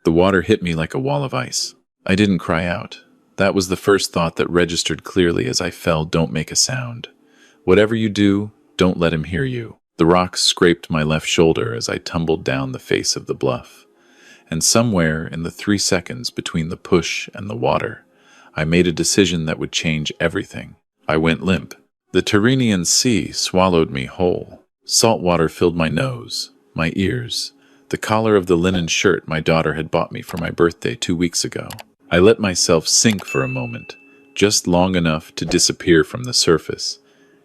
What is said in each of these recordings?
The water hit me like a wall of ice. I didn't cry out. That was the first thought that registered clearly as I fell. Don't make a sound. Whatever you do, don't let him hear you. The rock scraped my left shoulder as I tumbled down the face of the bluff. And somewhere in the 3 seconds between the push and the water, I made a decision that would change everything. I went limp. The Tyrrhenian Sea swallowed me whole. Salt water filled my nose, my ears, the collar of the linen shirt my daughter had bought me for my birthday 2 weeks ago. I let myself sink for a moment, just long enough to disappear from the surface,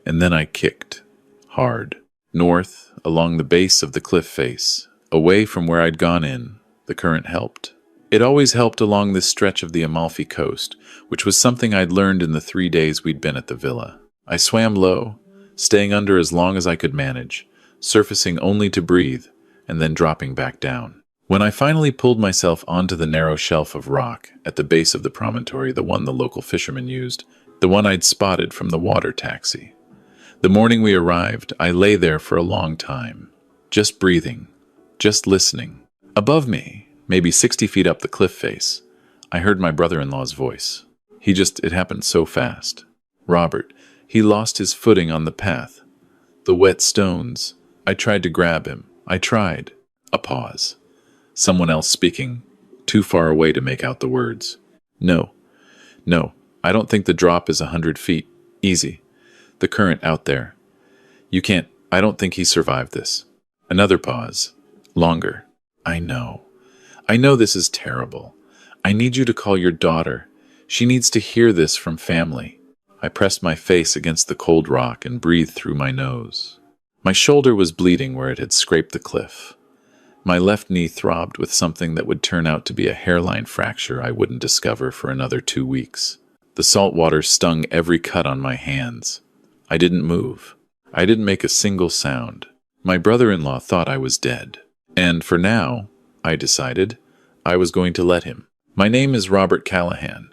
and then I kicked, hard, north, along the base of the cliff face, away from where I'd gone in. The current helped. It always helped along this stretch of the Amalfi Coast, which was something I'd learned in the 3 days we'd been at the villa. I swam low, staying under as long as I could manage, surfacing only to breathe, and then dropping back down. When I finally pulled myself onto the narrow shelf of rock at the base of the promontory, the one the local fishermen used, the one I'd spotted from the water taxi. The morning we arrived, I lay there for a long time, just breathing, just listening. Above me, maybe 60 feet up the cliff face, I heard my brother-in-law's voice. It happened so fast. Robert, he lost his footing on the path. The wet stones. I tried to grab him. I tried. A pause. Someone else speaking, too far away to make out the words. No, I don't think the drop is 100 feet. Easy. The current out there. I don't think he survived this. Another pause. Longer. I know this is terrible. I need you to call your daughter. She needs to hear this from family. I pressed my face against the cold rock and breathed through my nose. My shoulder was bleeding where it had scraped the cliff. My left knee throbbed with something that would turn out to be a hairline fracture I wouldn't discover for another 2 weeks. The salt water stung every cut on my hands. I didn't move. I didn't make a single sound. My brother-in-law thought I was dead. And for now, I decided, I was going to let him. My name is Robert Callahan.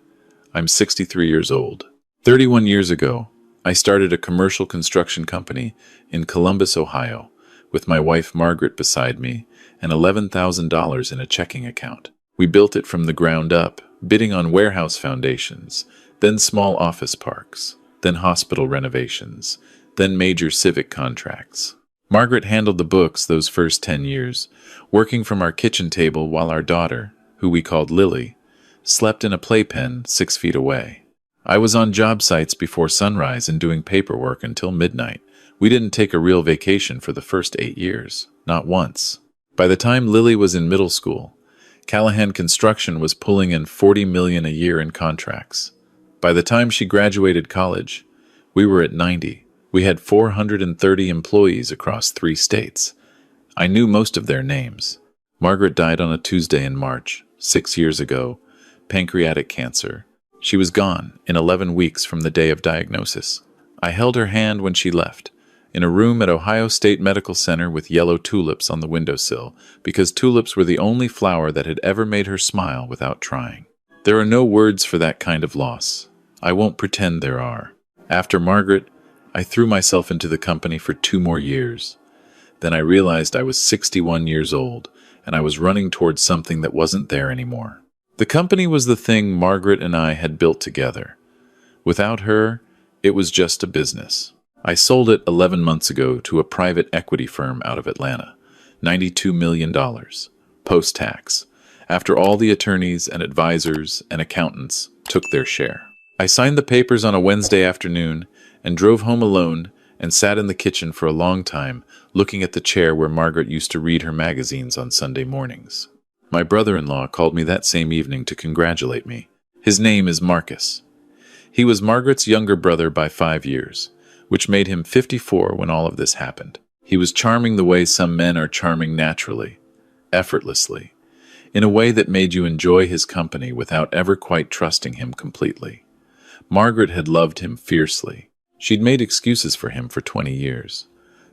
I'm 63 years old. 31 years ago, I started a commercial construction company in Columbus, Ohio, with my wife Margaret beside me and $11,000 in a checking account. We built it from the ground up, bidding on warehouse foundations, then small office parks, then hospital renovations, then major civic contracts. Margaret handled the books those first 10 years, working from our kitchen table while our daughter, who we called Lily, slept in a playpen 6 feet away. I was on job sites before sunrise and doing paperwork until midnight. We didn't take a real vacation for the first 8 years, not once. By the time Lily was in middle school, Callahan Construction was pulling in $40 million a year in contracts. By the time she graduated college, we were at 90. We had 430 employees across 3 states. I knew most of their names. Margaret died on a Tuesday in March, 6 years ago, pancreatic cancer. She was gone in 11 weeks from the day of diagnosis. I held her hand when she left, in a room at Ohio State Medical Center with yellow tulips on the windowsill, because tulips were the only flower that had ever made her smile without trying. There are no words for that kind of loss. I won't pretend there are. After Margaret, I threw myself into the company for 2 more years. Then I realized I was 61 years old, and I was running towards something that wasn't there anymore. The company was the thing Margaret and I had built together. Without her, it was just a business. I sold it 11 months ago to a private equity firm out of Atlanta, $92 million, post-tax, after all the attorneys and advisors and accountants took their share. I signed the papers on a Wednesday afternoon and drove home alone and sat in the kitchen for a long time, looking at the chair where Margaret used to read her magazines on Sunday mornings. My brother-in-law called me that same evening to congratulate me. His name is Marcus. He was Margaret's younger brother by 5 years, which made him 54 when all of this happened. He was charming the way some men are charming naturally, effortlessly, in a way that made you enjoy his company without ever quite trusting him completely. Margaret had loved him fiercely. She'd made excuses for him for 20 years.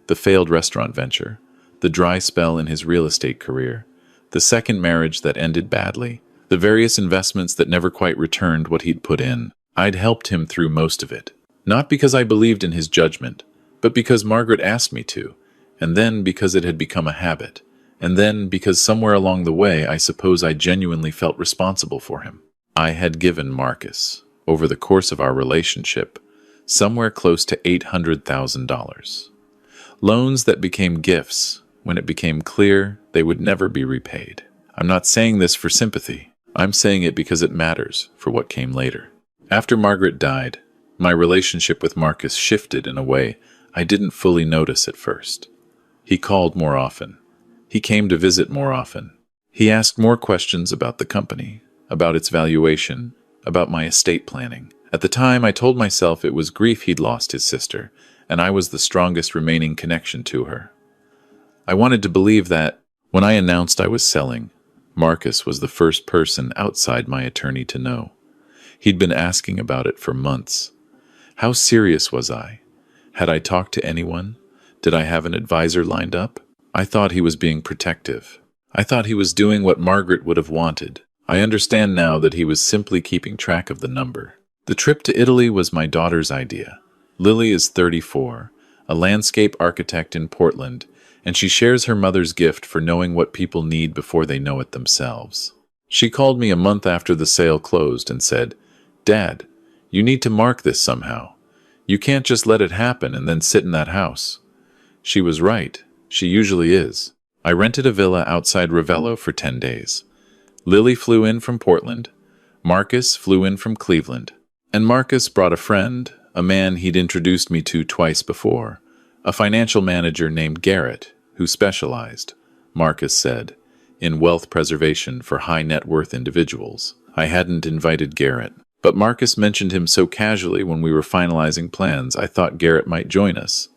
The failed restaurant venture, the dry spell in his real estate career, the second marriage that ended badly, the various investments that never quite returned what he'd put in. I'd helped him through most of it. Not because I believed in his judgment, but because Margaret asked me to, and then because it had become a habit, And then, because somewhere along the way, I suppose I genuinely felt responsible for him. I had given Marcus, over the course of our relationship, somewhere close to $800,000. Loans that became gifts when it became clear they would never be repaid. I'm not saying this for sympathy. I'm saying it because it matters for what came later. After Margaret died, my relationship with Marcus shifted in a way I didn't fully notice at first. He called more often. He came to visit more often. He asked more questions about the company, about its valuation, about my estate planning. At the time, I told myself it was grief he'd lost his sister, and I was the strongest remaining connection to her. I wanted to believe that, when I announced I was selling, Marcus was the first person outside my attorney to know. He'd been asking about it for months. How serious was I? Had I talked to anyone? Did I have an advisor lined up? I thought he was being protective. I thought he was doing what Margaret would have wanted. I understand now that he was simply keeping track of the number. The trip to Italy was my daughter's idea. Lily is 34, a landscape architect in Portland, and she shares her mother's gift for knowing what people need before they know it themselves. She called me a month after the sale closed and said, "Dad, you need to mark this somehow. You can't just let it happen and then sit in that house." She was right. She usually is. I rented a villa outside Ravello for 10 days. Lily flew in from Portland. Marcus flew in from Cleveland. And Marcus brought a friend, a man he'd introduced me to twice before, a financial manager named Garrett, who specialized, Marcus said, in wealth preservation for high net worth individuals. I hadn't invited Garrett, but Marcus mentioned him so casually when we were finalizing plans, I thought Garrett might join us.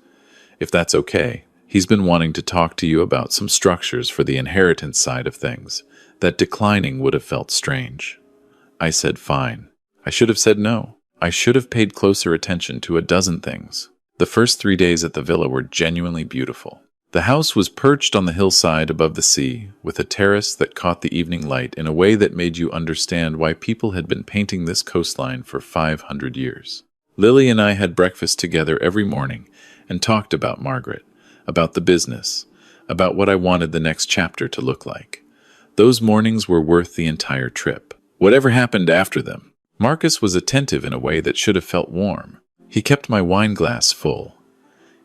If that's okay, he's been wanting to talk to you about some structures for the inheritance side of things that declining would have felt strange. I said fine. I should have said no. I should have paid closer attention to a dozen things. The first 3 days at the villa were genuinely beautiful. The house was perched on the hillside above the sea, with a terrace that caught the evening light in a way that made you understand why people had been painting this coastline for 500 years. Lily and I had breakfast together every morning and talked about Margaret, about the business, about what I wanted the next chapter to look like. Those mornings were worth the entire trip. Whatever happened after them, Marcus was attentive in a way that should have felt warm. He kept my wine glass full.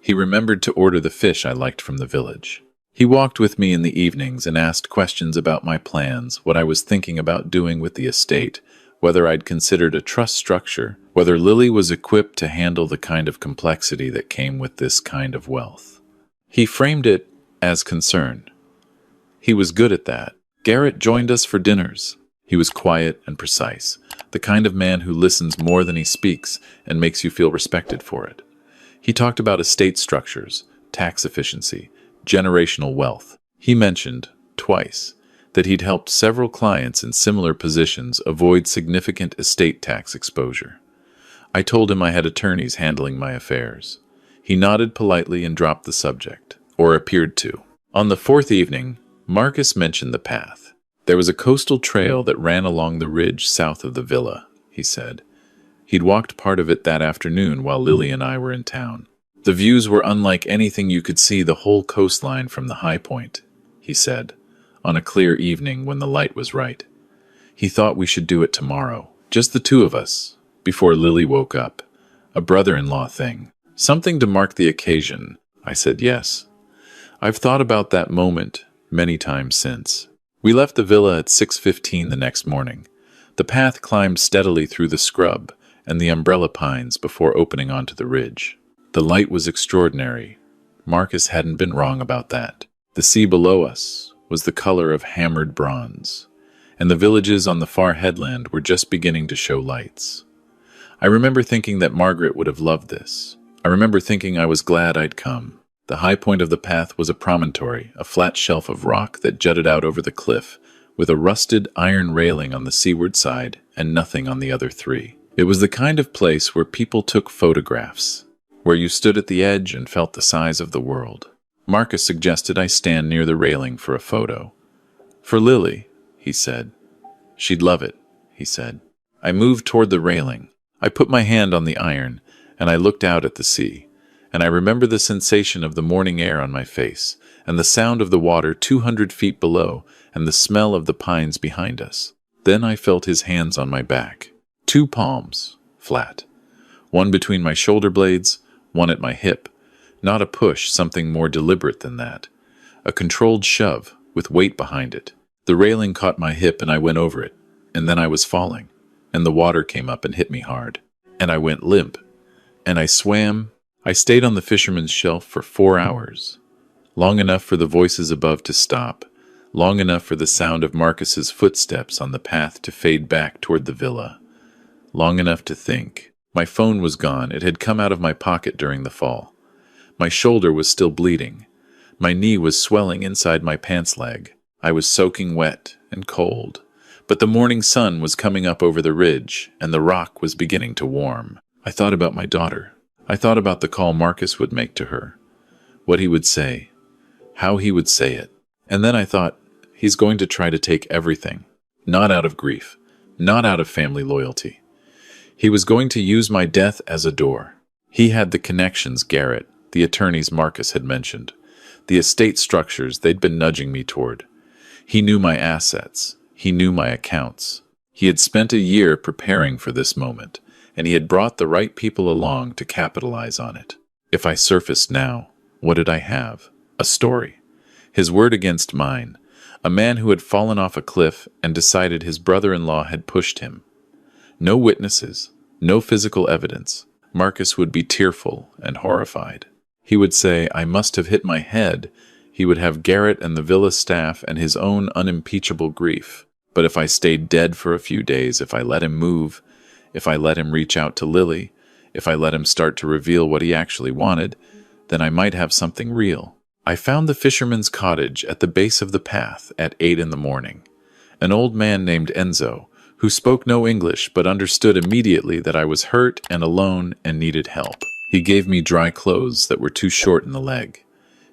He remembered to order the fish I liked from the village. He walked with me in the evenings and asked questions about my plans, what I was thinking about doing with the estate, whether I'd considered a trust structure, whether Lily was equipped to handle the kind of complexity that came with this kind of wealth. He framed it as concern. He was good at that. Garrett joined us for dinners. He was quiet and precise, the kind of man who listens more than he speaks and makes you feel respected for it. He talked about estate structures, tax efficiency, generational wealth. He mentioned, twice, that he'd helped several clients in similar positions avoid significant estate tax exposure. I told him I had attorneys handling my affairs. He nodded politely and dropped the subject, or appeared to. On the fourth evening, Marcus mentioned the path. There was a coastal trail that ran along the ridge south of the villa, he said. He'd walked part of it that afternoon while Lily and I were in town. The views were unlike anything you could see the whole coastline from the high point, he said, on a clear evening when the light was right. He thought we should do it tomorrow, just the two of us, before Lily woke up. A brother-in-law thing. Something to mark the occasion. I said yes. I've thought about that moment many times since. We left the villa at 6:15 the next morning. The path climbed steadily through the scrub and the umbrella pines before opening onto the ridge. The light was extraordinary. Marcus hadn't been wrong about that. The sea below us was the color of hammered bronze, and the villages on the far headland were just beginning to show lights. I remember thinking that Margaret would have loved this. I remember thinking I was glad I'd come. The high point of the path was a promontory, a flat shelf of rock that jutted out over the cliff, with a rusted iron railing on the seaward side and nothing on the other three. It was the kind of place where people took photographs, where you stood at the edge and felt the size of the world. Marcus suggested I stand near the railing for a photo. "For Lily," he said. "She'd love it," he said. I moved toward the railing. I put my hand on the iron, and I looked out at the sea. And I remember the sensation of the morning air on my face, and the sound of the water 200 feet below, and the smell of the pines behind us. Then I felt his hands on my back. 2 palms, flat. One between my shoulder blades, one at my hip. Not a push, something more deliberate than that. A controlled shove, with weight behind it. The railing caught my hip and I went over it, and then I was falling, and the water came up and hit me hard. And I went limp, and I swam. I stayed on the fisherman's shelf for 4 hours. Long enough for the voices above to stop, long enough for the sound of Marcus's footsteps on the path to fade back toward the villa. Long enough to think. My phone was gone. It had come out of my pocket during the fall. My shoulder was still bleeding. My knee was swelling inside my pants leg. I was soaking wet and cold. But the morning sun was coming up over the ridge, and the rock was beginning to warm. I thought about my daughter. I thought about the call Marcus would make to her. What he would say. How he would say it. And then I thought, he's going to try to take everything. Not out of grief. Not out of family loyalty. He was going to use my death as a door. He had the connections Garrett, the attorneys Marcus had mentioned. The estate structures they'd been nudging me toward. He knew my assets. He knew my accounts. He had spent a year preparing for this moment, and he had brought the right people along to capitalize on it. If I surfaced now, what did I have? A story. His word against mine. A man who had fallen off a cliff and decided his brother-in-law had pushed him. No witnesses, no physical evidence. Marcus would be tearful and horrified. He would say, I must have hit my head. He would have Garrett and the villa staff and his own unimpeachable grief. But if I stayed dead for a few days, if I let him move, if I let him reach out to Lily, if I let him start to reveal what he actually wanted, then I might have something real. I found the fisherman's cottage at the base of the path at 8 in the morning. An old man named Enzo, who spoke no English but understood immediately that I was hurt and alone and needed help. He gave me dry clothes that were too short in the leg.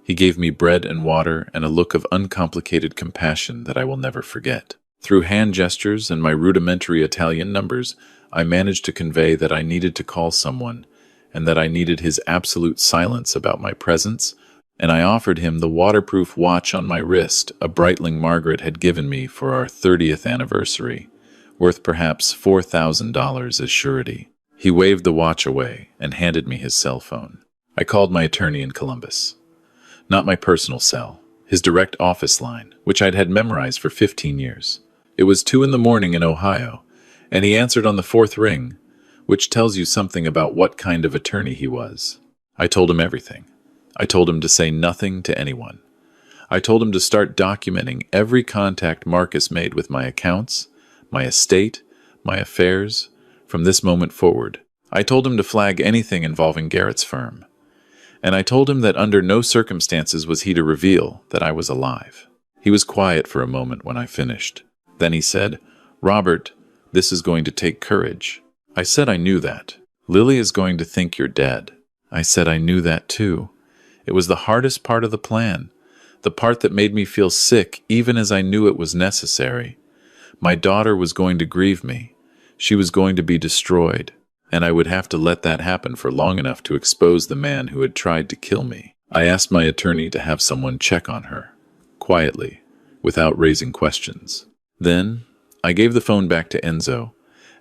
He gave me bread and water and a look of uncomplicated compassion that I will never forget. Through hand gestures and my rudimentary Italian numbers, I managed to convey that I needed to call someone and that I needed his absolute silence about my presence, and I offered him the waterproof watch on my wrist a Breitling Margaret had given me for our 30th anniversary, worth perhaps $4,000 as surety. He waved the watch away and handed me his cell phone. I called my attorney in Columbus. Not my personal cell, his direct office line, which I'd had memorized for 15 years. It was 2 in the morning in Ohio, and he answered on the 4th ring, which tells you something about what kind of attorney he was. I told him everything. I told him to say nothing to anyone. I told him to start documenting every contact Marcus made with my accounts, my estate, my affairs, from this moment forward. I told him to flag anything involving Garrett's firm. And I told him that under no circumstances was he to reveal that I was alive. He was quiet for a moment when I finished. Then he said, Robert, this is going to take courage. I said I knew that. Lily is going to think you're dead. I said I knew that too. It was the hardest part of the plan, the part that made me feel sick even as I knew it was necessary. My daughter was going to grieve me. She was going to be destroyed, and I would have to let that happen for long enough to expose the man who had tried to kill me. I asked my attorney to have someone check on her, quietly, without raising questions. Then, I gave the phone back to Enzo,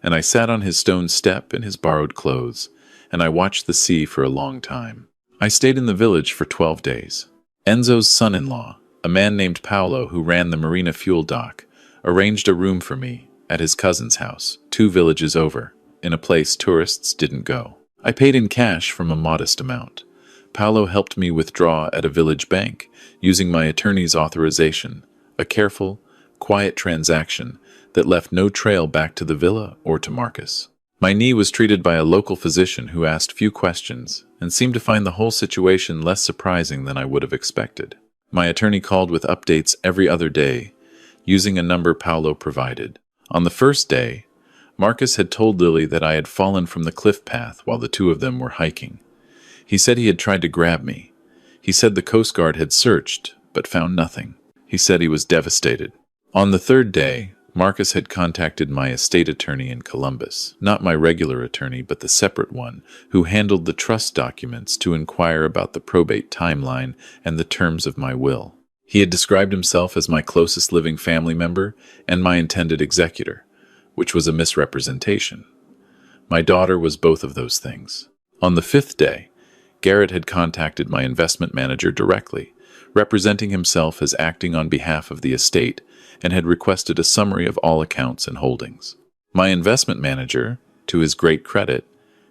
and I sat on his stone step in his borrowed clothes, and I watched the sea for a long time. I stayed in the village for 12 days. Enzo's son-in-law, a man named Paolo who ran the marina fuel dock, arranged a room for me at his cousin's house, 2 villages over, in a place tourists didn't go. I paid in cash from a modest amount. Paolo helped me withdraw at a village bank, using my attorney's authorization, a careful, quiet transaction that left no trail back to the villa or to Marcus. My knee was treated by a local physician who asked few questions and seemed to find the whole situation less surprising than I would have expected. My attorney called with updates every other day, using a number Paolo provided. On the first day, Marcus had told Lily that I had fallen from the cliff path while the 2 of them were hiking. He said he had tried to grab me. He said the Coast Guard had searched, but found nothing. He said he was devastated. On the 3rd day, Marcus had contacted my estate attorney in Columbus, not my regular attorney, but the separate one, who handled the trust documents to inquire about the probate timeline and the terms of my will. He had described himself as my closest living family member and my intended executor, which was a misrepresentation. My daughter was both of those things. On the fifth day, Garrett had contacted my investment manager directly, representing himself as acting on behalf of the estate, and had requested a summary of all accounts and holdings. My investment manager, to his great credit,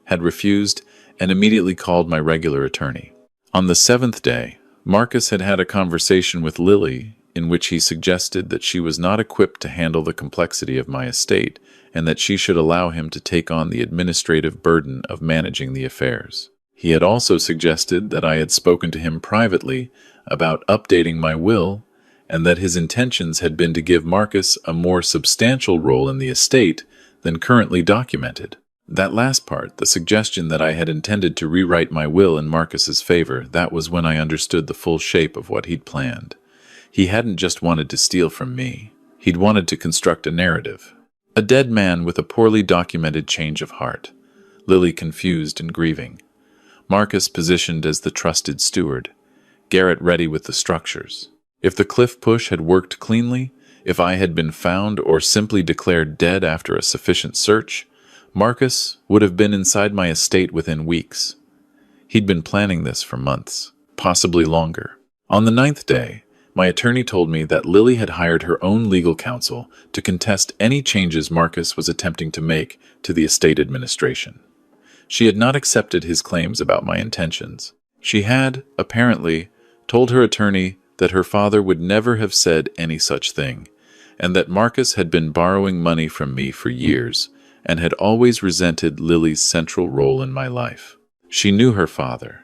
had refused and immediately called my regular attorney. On the seventh day, Marcus had had a conversation with Lily in which he suggested that she was not equipped to handle the complexity of my estate and that she should allow him to take on the administrative burden of managing the affairs. He had also suggested that I had spoken to him privately about updating my will and that his intentions had been to give Marcus a more substantial role in the estate than currently documented. That last part, the suggestion that I had intended to rewrite my will in Marcus's favor, that was when I understood the full shape of what he'd planned. He hadn't just wanted to steal from me. He'd wanted to construct a narrative. A dead man with a poorly documented change of heart. Lily confused and grieving. Marcus positioned as the trusted steward. Garrett ready with the structures. If the cliff push had worked cleanly, if I had been found or simply declared dead after a sufficient search, Marcus would have been inside my estate within weeks. He'd been planning this for months, possibly longer. On the ninth day, my attorney told me that Lily had hired her own legal counsel to contest any changes Marcus was attempting to make to the estate administration. She had not accepted his claims about my intentions. She had, apparently, told her attorney that her father would never have said any such thing, and that Marcus had been borrowing money from me for years and had always resented Lily's central role in my life. She knew her father.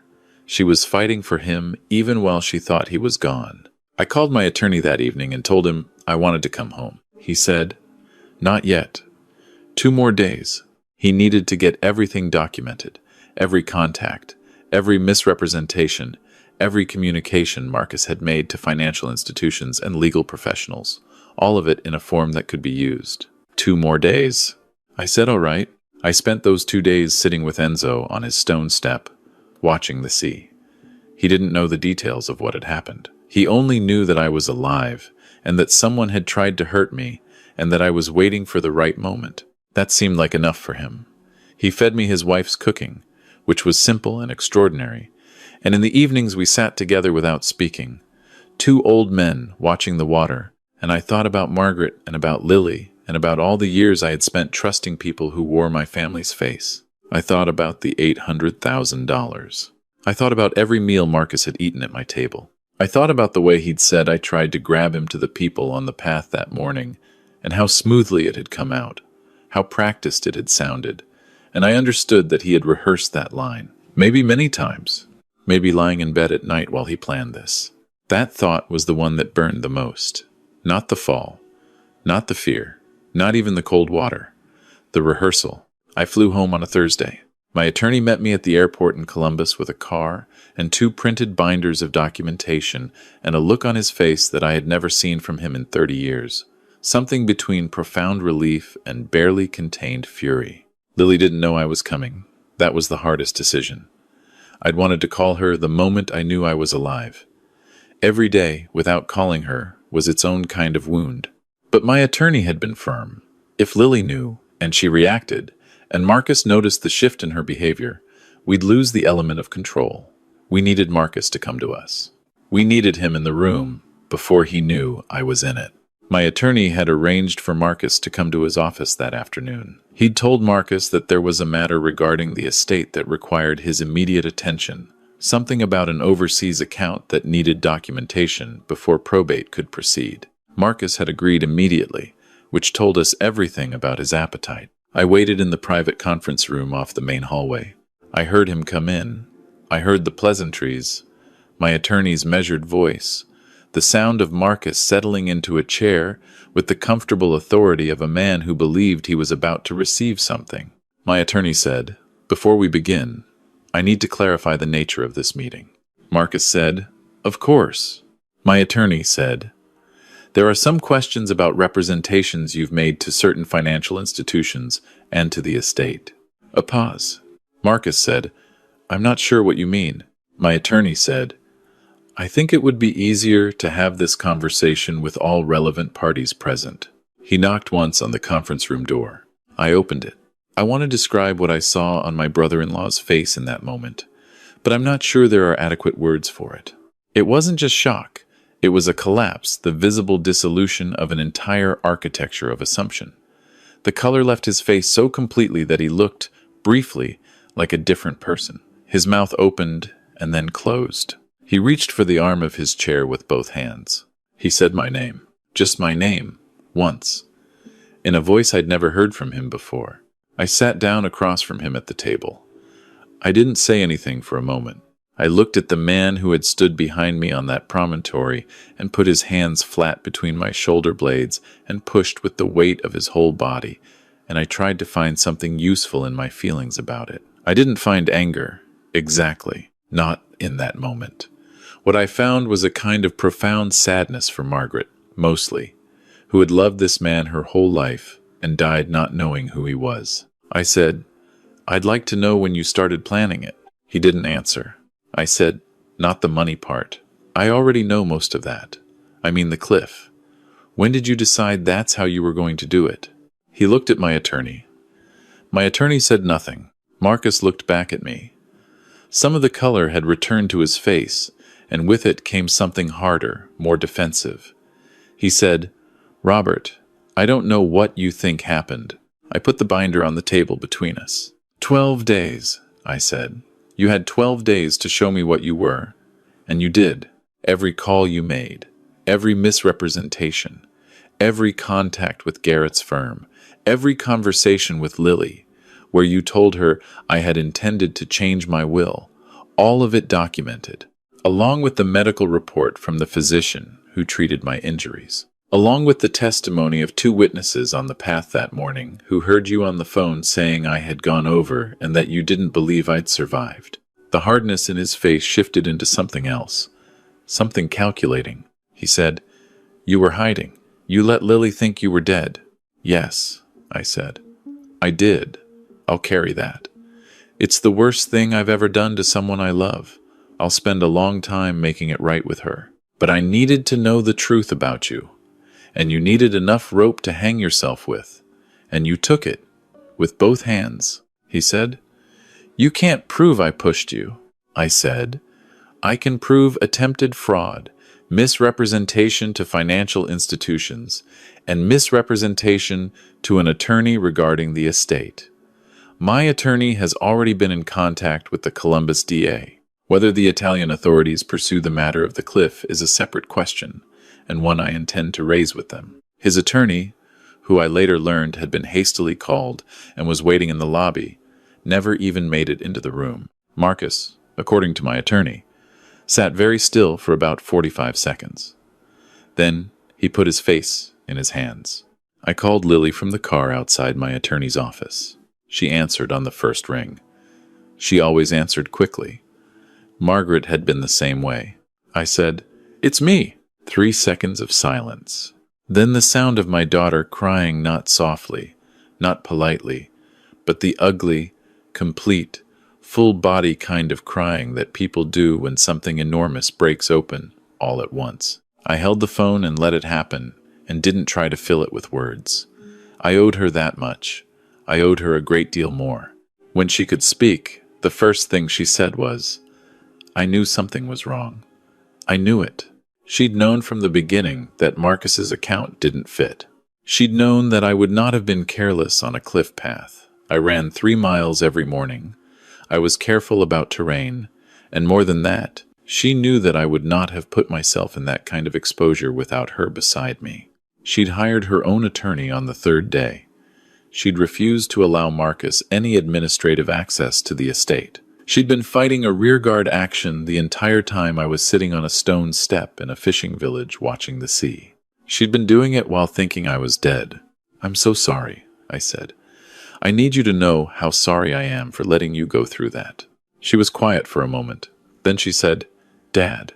She was fighting for him even while she thought he was gone. I called my attorney that evening and told him I wanted to come home. He said, "Not yet. 2 more days." He needed to get everything documented, every contact, every misrepresentation, every communication Marcus had made to financial institutions and legal professionals, all of it in a form that could be used. 2 more days. I said all right. I spent those 2 days sitting with Enzo on his stone step, watching the sea. He didn't know the details of what had happened. He only knew that I was alive, and that someone had tried to hurt me, and that I was waiting for the right moment. That seemed like enough for him. He fed me his wife's cooking, which was simple and extraordinary, and in the evenings we sat together without speaking, 2 old men watching the water, and I thought about Margaret and about Lily and about all the years I had spent trusting people who wore my family's face. I thought about the $800,000. I thought about every meal Marcus had eaten at my table. I thought about the way he'd said I tried to grab him to the people on the path that morning, and how smoothly it had come out, how practiced it had sounded, and I understood that he had rehearsed that line, maybe many times, maybe lying in bed at night while he planned this. That thought was the one that burned the most. Not the fall, not the fear, not even the cold water. The rehearsal. I flew home on a Thursday. My attorney met me at the airport in Columbus with a car and 2 printed binders of documentation and a look on his face that I had never seen from him in 30 years. Something between profound relief and barely contained fury. Lily didn't know I was coming. That was the hardest decision. I'd wanted to call her the moment I knew I was alive. Every day, without calling her, was its own kind of wound. But my attorney had been firm. If Lily knew, and she reacted, and Marcus noticed the shift in her behavior, we'd lose the element of control. We needed Marcus to come to us. We needed him in the room before he knew I was in it. My attorney had arranged for Marcus to come to his office that afternoon. He'd told Marcus that there was a matter regarding the estate that required his immediate attention, something about an overseas account that needed documentation before probate could proceed. Marcus had agreed immediately, which told us everything about his appetite. I waited in the private conference room off the main hallway. I heard him come in. I heard the pleasantries, my attorney's measured voice, the sound of Marcus settling into a chair with the comfortable authority of a man who believed he was about to receive something. My attorney said, "Before we begin, I need to clarify the nature of this meeting." Marcus said, "Of course." My attorney said, There are some questions about representations you've made to certain financial institutions and to the estate. A pause. Marcus said, I'm not sure what you mean. My attorney said, I think it would be easier to have this conversation with all relevant parties present. He knocked once on the conference room door. I opened it. I want to describe what I saw on my brother-in-law's face in that moment, but I'm not sure there are adequate words for it. It wasn't just shock. It was a collapse, the visible dissolution of an entire architecture of assumption. The color left his face so completely that he looked, briefly, like a different person. His mouth opened and then closed. He reached for the arm of his chair with both hands. He said my name, just my name, once, in a voice I'd never heard from him before. I sat down across from him at the table. I didn't say anything for a moment. I looked at the man who had stood behind me on that promontory and put his hands flat between my shoulder blades and pushed with the weight of his whole body, and I tried to find something useful in my feelings about it. I didn't find anger, exactly, not in that moment. What I found was a kind of profound sadness for Margaret, mostly, who had loved this man her whole life and died not knowing who he was. I said, I'd like to know when you started planning it. He didn't answer. I said, not the money part. I already know most of that. I mean the cliff. When did you decide that's how you were going to do it? He looked at my attorney. My attorney said nothing. Marcus looked back at me. Some of the color had returned to his face, and with it came something harder, more defensive. He said, Robert, I don't know what you think happened. I put the binder on the table between us. 12 days, I said. You had 12 days to show me what you were, and you did. Every call you made, every misrepresentation, every contact with Garrett's firm, every conversation with Lily, where you told her I had intended to change my will, all of it documented, along with the medical report from the physician who treated my injuries, along with the testimony of 2 witnesses on the path that morning who heard you on the phone saying I had gone over and that you didn't believe I'd survived. The hardness in his face shifted into something else, something calculating. He said, You were hiding. You let Lily think you were dead. Yes, I said. I did. I'll carry that. It's the worst thing I've ever done to someone I love. I'll spend a long time making it right with her. But I needed to know the truth about you. And you needed enough rope to hang yourself with. And you took it, with both hands. He said, You can't prove I pushed you. I said, I can prove attempted fraud, misrepresentation to financial institutions, and misrepresentation to an attorney regarding the estate. My attorney has already been in contact with the Columbus DA. Whether the Italian authorities pursue the matter of the cliff is a separate question, and one I intend to raise with them. His attorney, who I later learned had been hastily called and was waiting in the lobby, never even made it into the room. Marcus, according to my attorney, sat very still for about 45 seconds. Then he put his face in his hands. I called Lily from the car outside my attorney's office. She answered on the first ring. She always answered quickly. Margaret had been the same way. I said, It's me. 3 seconds of silence. Then the sound of my daughter crying, not softly, not politely, but the ugly, complete, full-body kind of crying that people do when something enormous breaks open all at once. I held the phone and let it happen and didn't try to fill it with words. I owed her that much. I owed her a great deal more. When she could speak, the first thing she said was, I knew something was wrong. I knew it. She'd known from the beginning that Marcus's account didn't fit. She'd known that I would not have been careless on a cliff path. I ran 3 miles every morning. I was careful about terrain, and more than that, she knew that I would not have put myself in that kind of exposure without her beside me. She'd hired her own attorney on the 3rd day. She'd refused to allow Marcus any administrative access to the estate. She'd been fighting a rearguard action the entire time I was sitting on a stone step in a fishing village watching the sea. She'd been doing it while thinking I was dead. I'm so sorry, I said. I need you to know how sorry I am for letting you go through that. She was quiet for a moment. Then she said, Dad,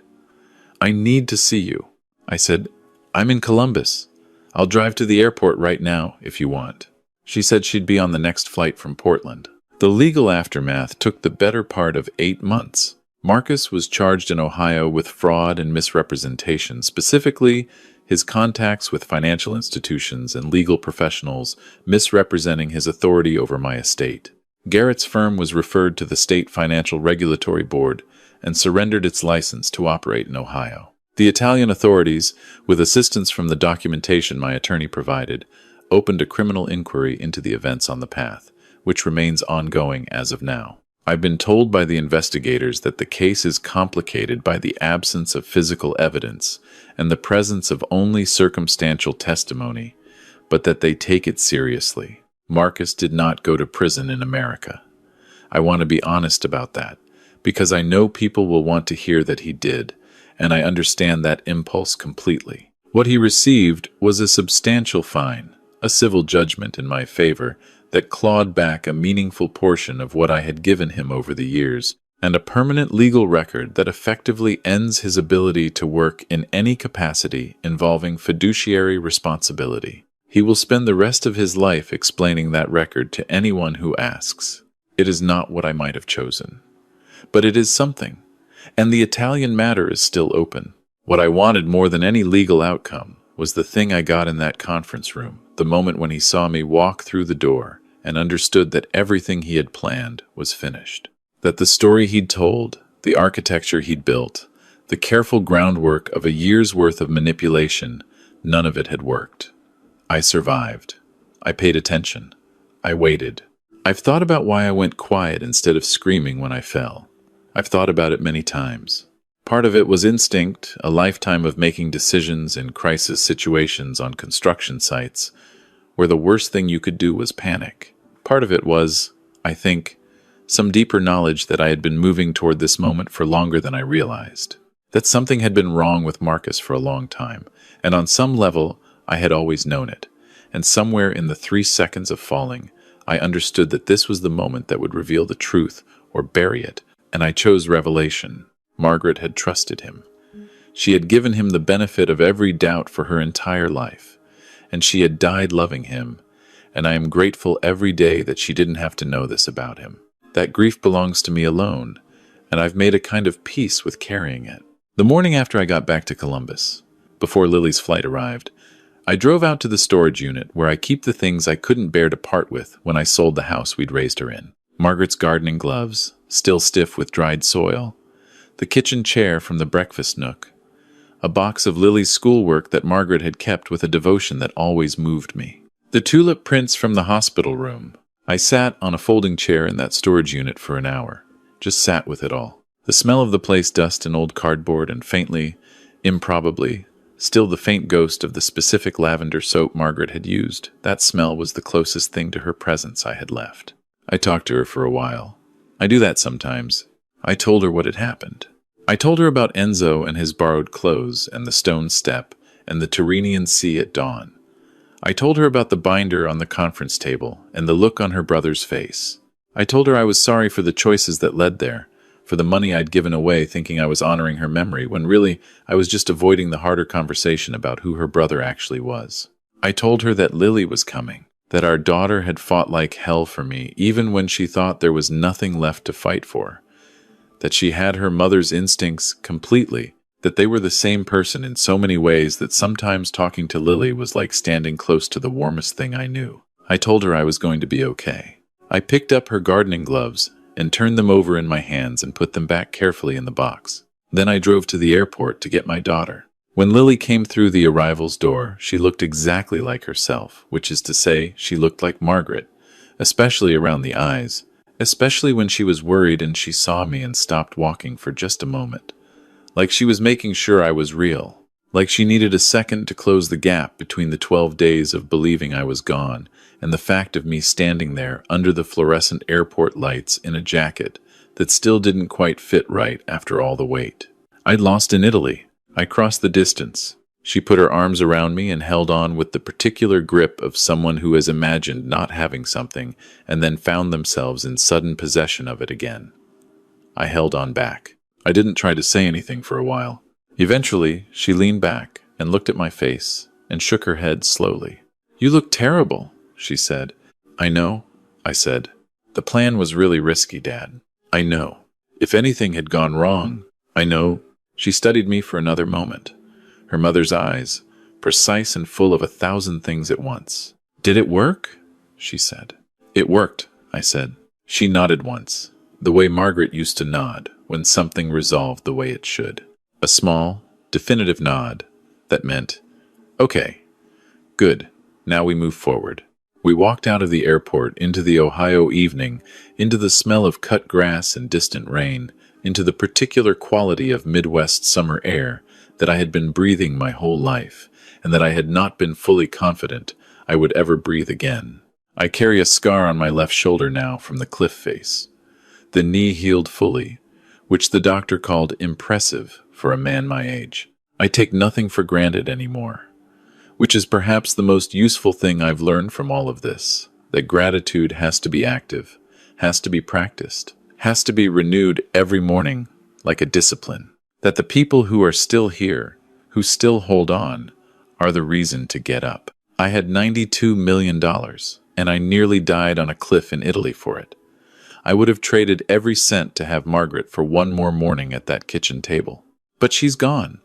I need to see you. I said, I'm in Columbus. I'll drive to the airport right now, if you want. She said she'd be on the next flight from Portland. The legal aftermath took the better part of 8 months. Marcus was charged in Ohio with fraud and misrepresentation, specifically his contacts with financial institutions and legal professionals misrepresenting his authority over my estate. Garrett's firm was referred to the State Financial Regulatory Board and surrendered its license to operate in Ohio. The Italian authorities, with assistance from the documentation my attorney provided, opened a criminal inquiry into the events on the path, which remains ongoing as of now. I've been told by the investigators that the case is complicated by the absence of physical evidence and the presence of only circumstantial testimony, but that they take it seriously. Marcus did not go to prison in America. I want to be honest about that, because I know people will want to hear that he did, and I understand that impulse completely. What he received was a substantial fine, a civil judgment in my favor that clawed back a meaningful portion of what I had given him over the years, and a permanent legal record that effectively ends his ability to work in any capacity involving fiduciary responsibility. He will spend the rest of his life explaining that record to anyone who asks. It is not what I might have chosen, but it is something, and the Italian matter is still open. What I wanted more than any legal outcome was the thing I got in that conference room, the moment when he saw me walk through the door and understood that everything he had planned was finished. That the story he'd told, the architecture he'd built, the careful groundwork of a year's worth of manipulation, none of it had worked. I survived. I paid attention. I waited. I've thought about why I went quiet instead of screaming when I fell. I've thought about it many times. Part of it was instinct, a lifetime of making decisions in crisis situations on construction sites, where the worst thing you could do was panic. Part of it was, I think, some deeper knowledge that I had been moving toward this moment for longer than I realized. That something had been wrong with Marcus for a long time, and on some level, I had always known it. And somewhere in the 3 seconds of falling, I understood that this was the moment that would reveal the truth or bury it, and I chose revelation. Margaret had trusted him. She had given him the benefit of every doubt for her entire life, and she had died loving him, and I am grateful every day that she didn't have to know this about him. That grief belongs to me alone, and I've made a kind of peace with carrying it. The morning after I got back to Columbus, before Lily's flight arrived, I drove out to the storage unit where I keep the things I couldn't bear to part with when I sold the house we'd raised her in. Margaret's gardening gloves, still stiff with dried soil, the kitchen chair from the breakfast nook, a box of Lily's schoolwork that Margaret had kept with a devotion that always moved me. The tulip prints from the hospital room. I sat on a folding chair in that storage unit for an hour, just sat with it all. The smell of the place, dust and old cardboard, and faintly, improbably, still the faint ghost of the specific lavender soap Margaret had used. That smell was the closest thing to her presence I had left. I talked to her for a while. I do that sometimes. I told her what had happened. I told her about Enzo and his borrowed clothes and the stone step and the Tyrrhenian sea at dawn. I told her about the binder on the conference table and the look on her brother's face. I told her I was sorry for the choices that led there, for the money I'd given away thinking I was honoring her memory, when really I was just avoiding the harder conversation about who her brother actually was. I told her that Lily was coming, that our daughter had fought like hell for me, even when she thought there was nothing left to fight for, that she had her mother's instincts completely, that they were the same person in so many ways that sometimes talking to Lily was like standing close to the warmest thing I knew. I told her I was going to be okay. I picked up her gardening gloves and turned them over in my hands and put them back carefully in the box. Then I drove to the airport to get my daughter. When Lily came through the arrival's door, she looked exactly like herself, which is to say, she looked like Margaret, especially around the eyes, especially when she was worried and she saw me and stopped walking for just a moment. Like she was making sure I was real. Like she needed a second to close the gap between the 12 days of believing I was gone and the fact of me standing there under the fluorescent airport lights in a jacket that still didn't quite fit right after all the wait. I'd lost in Italy. I crossed the distance. She put her arms around me and held on with the particular grip of someone who has imagined not having something and then found themselves in sudden possession of it again. I held on back. I didn't try to say anything for a while. Eventually, she leaned back, and looked at my face and shook her head slowly. "You look terrible," she said. "I know," I said. "The plan was really risky, Dad. I know. If anything had gone wrong, I know." She studied me for another moment, her mother's eyes, precise and full of 1,000 things at once. "Did it work?" she said. "It worked," I said. She nodded once, the way Margaret used to nod when something resolved the way it should. A small, definitive nod that meant, "Okay, good, now we move forward." We walked out of the airport into the Ohio evening, into the smell of cut grass and distant rain, into the particular quality of Midwest summer air that I had been breathing my whole life, and that I had not been fully confident I would ever breathe again. I carry a scar on my left shoulder now from the cliff face. The knee healed fully, which the doctor called impressive for a man my age. I take nothing for granted anymore, which is perhaps the most useful thing I've learned from all of this, that gratitude has to be active, has to be practiced, has to be renewed every morning like a discipline. That the people who are still here, who still hold on, are the reason to get up. I had $92 million, and I nearly died on a cliff in Italy for it. I would have traded every cent to have Margaret for one more morning at that kitchen table. But she's gone,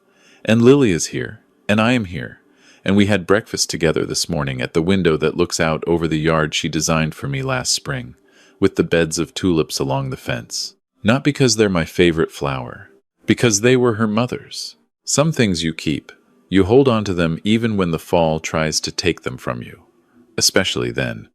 and Lily is here, and I am here, and we had breakfast together this morning at the window that looks out over the yard she designed for me last spring, with the beds of tulips along the fence. Not because they're my favorite flower, because they were her mother's. Some things you keep, you hold on to them even when the fall tries to take them from you, especially then.